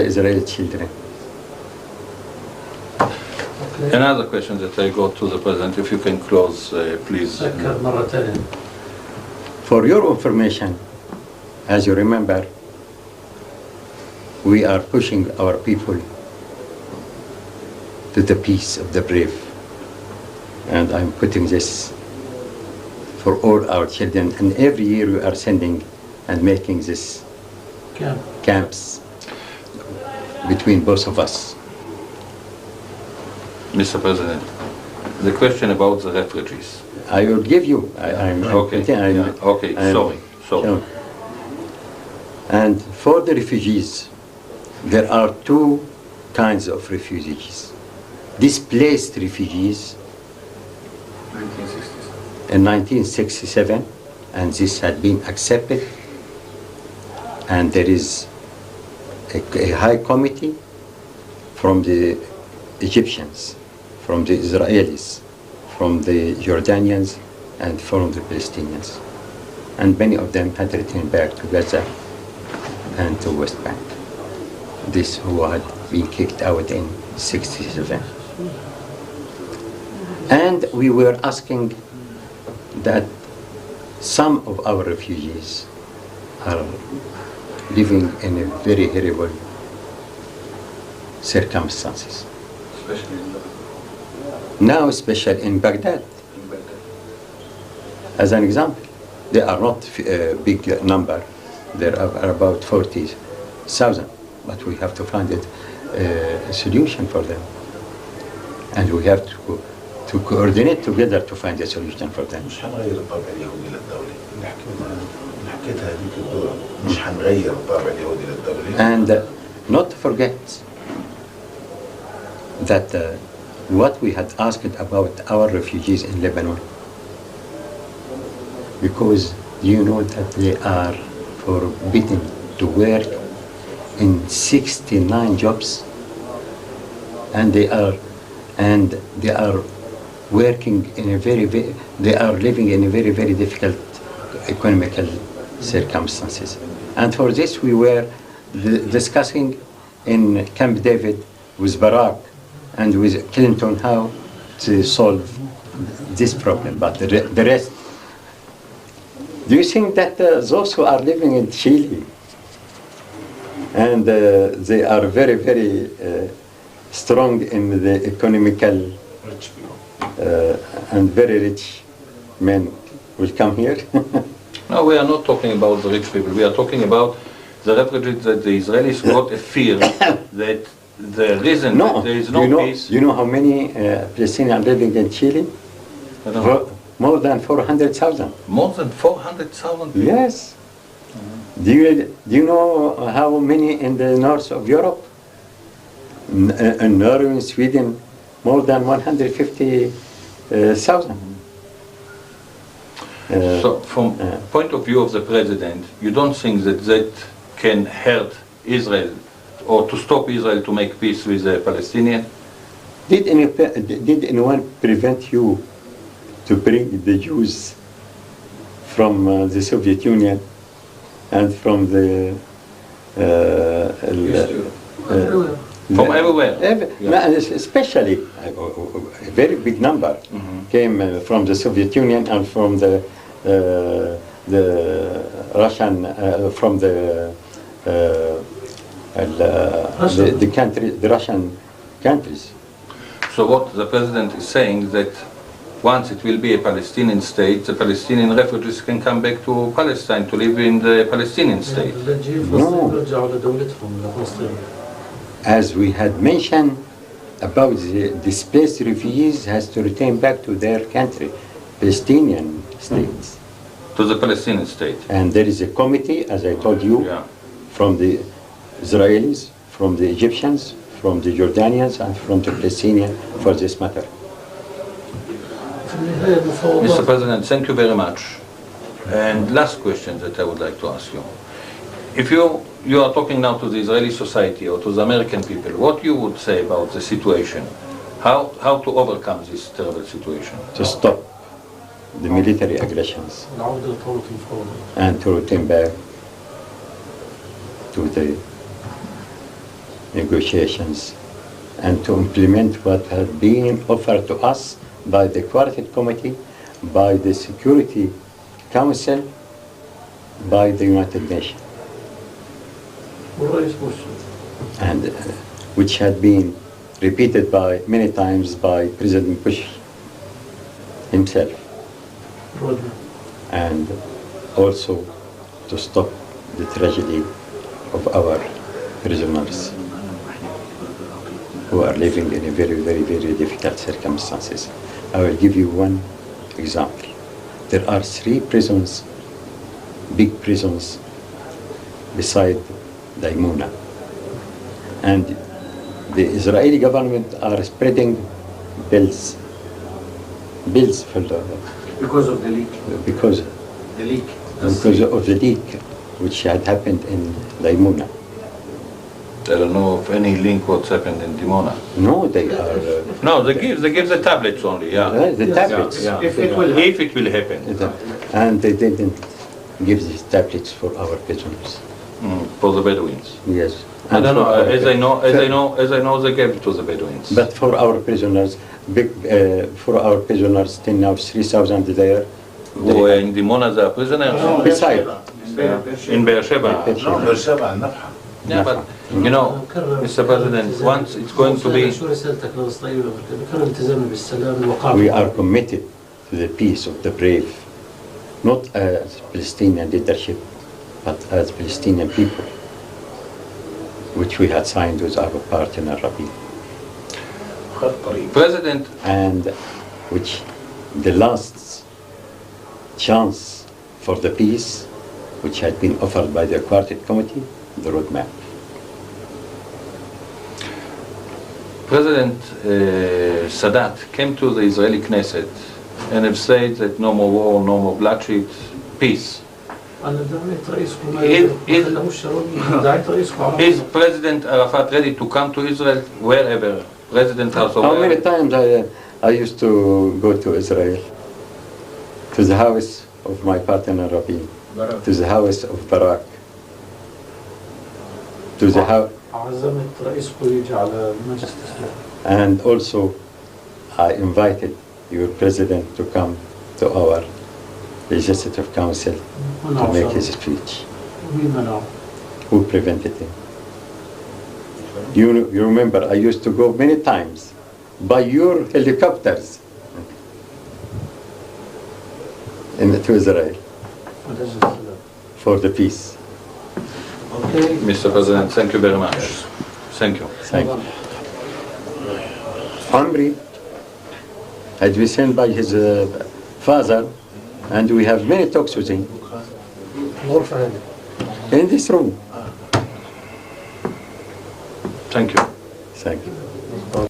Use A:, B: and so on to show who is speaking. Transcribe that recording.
A: the Israeli children.
B: Okay. Another question that I got to the President, if you can close, please.
A: For your information, as you remember, we are pushing our people to the peace of the brave. And I'm putting this for all our children. And every year we are sending and making this camps between both of us.
B: Mr. President, the question about the refugees.
A: I will give you. Sorry. And for the refugees, there are two kinds of refugees. Displaced refugees in 1967, and this had been accepted, and there is a high committee from the Egyptians, from the Israelis, from the Jordanians, and from the Palestinians. And many of them had returned back to Gaza and to West Bank. This who had been kicked out in 1967. And we were asking that some of our refugees are living in a very horrible circumstances. Now, especially in Baghdad. As an example, they are not a big number. There are about 40,000, but we have to find a solution for them. And we have to coordinate together to find a solution for them. And not to forget that what we had asked about our refugees in Lebanon, because you know that they are forbidden to work in 69 jobs, and they are working in they are living in a very difficult economical circumstances. And for this we were discussing in Camp David with Barak and with Clinton how to solve this problem. But the rest, do you think that those who are living in Chile and they are very strong in the economical and very rich men will come here?
B: No, we are not talking about the rich people. We are talking about the refugees that the Israelis got a fear that the reason that there is no peace.
A: You know how many Palestinians are living in Chile? More than 400,000.
B: More than 400,000 people?
A: Yes. Do you know how many in the north of Europe? In Norway, in Sweden, more than 150,000.
B: So from point of view of the President, you don't think that can hurt Israel or to stop Israel to make peace with the Palestinians?
A: Did anyone prevent you to bring the Jews from the Soviet Union and from the
B: from everywhere?
A: Especially a very big number came from the Soviet Union and from the Russian, from the Russian countries.
B: So what the President is saying that once it will be a Palestinian state, the Palestinian refugees can come back to Palestine to live in the Palestinian state.
A: No. As we had mentioned about the displaced refugees has to return back to their country, Palestinian states.
B: To the Palestinian state.
A: And there is a committee, as I told you, from the Israelis, from the Egyptians, from the Jordanians, and from the Palestinians for this matter.
B: Mr. President, thank you very much. And last question that I would like to ask you. If you are talking now to the Israeli society or to the American people, what you would say about the situation? How to overcome this terrible situation?
A: To stop the military aggressions and to return back to the negotiations and to implement what had been offered to us by the Quartet Committee, by the Security Council, by the United Nations, and which had been repeated by many times by President Bush himself, and also to stop the tragedy of our prisoners who are living in a very, very, very difficult circumstances. I will give you one example. There are 3 prisons, big prisons, beside Daimuna. And the Israeli government are spreading bills for the...
C: Because of the leak.
A: Because
C: The leak.
A: of the leak which had happened in Daimuna.
B: I don't know of any link what's happened in Dimona.
A: No, they are...
B: No, they give the tablets only, yeah.
A: the tablets.
B: Yeah.
C: If it will
B: If it will happen.
A: And they didn't give these tablets for our prisoners.
B: For the Bedouins.
A: Yes.
B: I
A: And
B: don't
A: for
B: know,
A: our-
B: as I know, they gave it to the Bedouins.
A: But for our prisoners, till now 3,000 there.
B: Who are in Dimona, they are prisoners?
A: Beside.
B: In Beersheba.
D: No, Beersheba, Nafha.
B: Yeah, but, you know, Mr. President, once it's going to be...
A: We are committed to the peace of the brave, not as Palestinian leadership, but as Palestinian people, which we had signed with our partner Rabin,
B: President,
A: and which the last chance for the peace, which had been offered by the Quartet Committee, the roadmap.
B: President Sadat came to the Israeli Knesset and have said that no more war, no more bloodshed, peace. Is President Arafat ready to come to Israel wherever? President House or
A: How many
B: wherever?
A: times I used to go to Israel, to the house of my partner Rabin, to the house of Barak, to the house, and also I invited your president to come to our legislative council to make his speech. Who prevented him? You remember I used to go many times by your helicopters to Israel for the peace.
B: Mr. President, thank you very much. Thank you.
A: Thank you. Amri had been sent by his father, and we have many talks with him in this room.
B: Thank you.
A: Thank you.